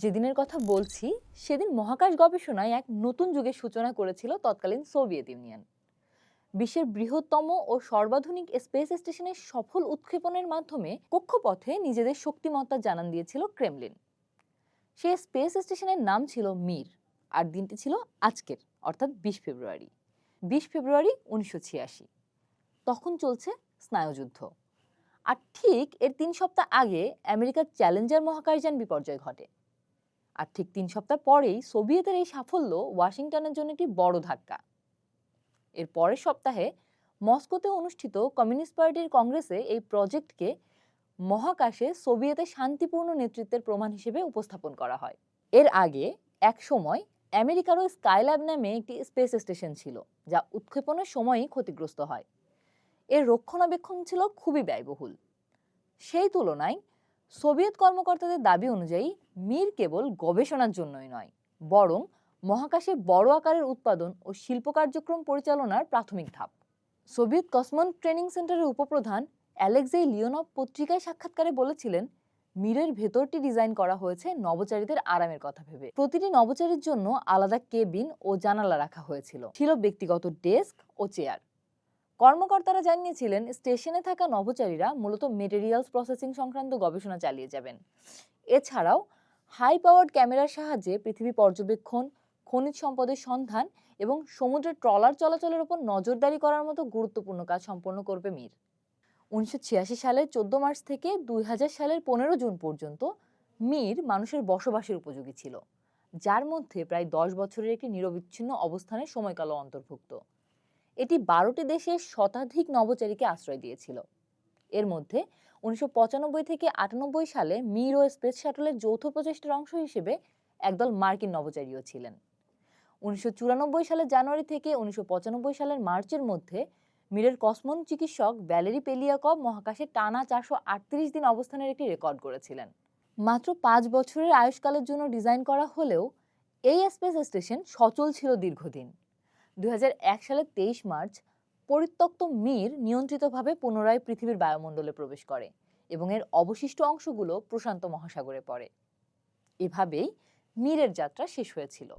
যেদিনের কথা বলছি সেদিন মহাকাশ গবেষণায় এক নতুন যুগের সূচনা করেছিল তৎকালীন সোভিয়েত ইউনিয়ন। বিশ্বের বৃহত্তম ও সর্বাধুনিক স্পেস স্টেশনের সফল উৎক্ষেপণের মাধ্যমে কক্ষপথে নিজেদের শক্তিমত্তা জানান দিয়েছিল ক্রেমলিন। সেই স্পেস স্টেশনের নাম ছিল মির, আর দিনটি ছিল আজকের, অর্থাৎ 20 ফেব্রুয়ারি। 20 ফেব্রুয়ারি 1986। তখন চলছে স্নায়ুযুদ্ধ। আর ঠিক এর 3 সপ্তাহ আগে আমেরিকার চ্যালেঞ্জার মহাকাশযান বিপর্যয় ঘটে। আর ঠিক 3 সপ্তাহ পরেই সোভিয়েতের এই সাফল্য ওয়াশিংটনের জন্য একটি বড় ধাক্কা। এর পরের সপ্তাহে মস্কোতে অনুষ্ঠিত কমিউনিস্ট পার্টির কংগ্রেসে এই প্রজেক্টকে মহাকাশে সোভিয়েতের শান্তিপূর্ণ নেতৃত্বের প্রমাণ হিসেবে উপস্থাপন করা হয়। এর আগে এক সময় আমেরিকারও স্কাইল্যাব নামে একটি স্পেস স্টেশন ছিল, যা উৎক্ষেপণের সময়ই ক্ষতিগ্রস্ত হয়। এর রক্ষণাবেক্ষণ ছিল খুবই ব্যয়বহুল। সেই তুলনায় সোভিয়েত কর্মকর্তাদের দাবি অনুযায়ী মির কেবল গবেষণার জন্যই নয়, বরং মহাকাশে বড় আকারের উৎপাদন ও শিল্প কার্যক্রম পরিচালনার প্রাথমিক ধাপ। সোভিয়েত কসমন ট্রেনিং সেন্টারের উপপ্রধান অ্যালেক্সেই লিওনভ পত্রিকায় সাক্ষাৎকারে বলেছিলেন, মিরের ভেতরটি ডিজাইন করা হয়েছে নভোচারীদের আরামের কথা ভেবে। প্রতিটি নভোচারীর জন্য আলাদা কেবিন ও জানালা রাখা হয়েছিল, ছিল ব্যক্তিগত ডেস্ক ও চেয়ার। কর্মকর্তারা জানিয়েছিলেন, স্টেশনে থাকা নভোচারীরা মূলত মেটেরিয়ালস প্রসেসিং সংক্রান্ত গবেষণা চালিয়ে যাবেন। এছাড়াও হাই পাওয়ার্ড ক্যামেরার সাহায্যে পৃথিবী পর্যবেক্ষণ, খনিজ সম্পদের সন্ধান এবং সমুদ্রের ট্রলার চলাচলের উপর নজরদারি করার মতো গুরুত্বপূর্ণ কাজ সম্পন্ন করবে মির। 1986 সালের 14 মার্চ থেকে 2000 সালের 15 জুন পর্যন্ত মির মানুষের বসবাসের উপযোগী ছিল, যার মধ্যে প্রায় 10 বছরের একটি নিরবিচ্ছিন্ন অবস্থানের সময়কালও অন্তর্ভুক্ত। এটি 12টি দেশের শতাধিক নভোচারীকে আশ্রয় দিয়েছিল। এর মধ্যে 1995 থেকে 98 সালে মির ও স্পেস শাটলের যৌথ প্রচেষ্টার অংশ হিসেবে একদল মার্কিন নভোচারীও ছিলেন। 1994 সালের জানুয়ারি থেকে 1995 সালের মার্চের মধ্যে মিরের কসমন চিকিৎসক ভ্যালেরি পেলিয়াকভ মহাকাশে টানা 438 দিন অবস্থানের একটি রেকর্ড করেছিলেন। মাত্র 5 বছরের আয়ুষ্কালের জন্য ডিজাইন করা হলেও এই স্পেস স্টেশন সচল ছিল দীর্ঘদিন। 2001 সালের 23 মার্চ পরিত্যক্ত মির নিয়ন্ত্রিতভাবে পুনরায় পৃথিবীর বায়ুমণ্ডলে প্রবেশ করে এবং এর অবশিষ্ট অংশগুলো প্রশান্ত মহাসাগরে পড়ে। এভাবেই মিরের যাত্রা শেষ হয়েছিল।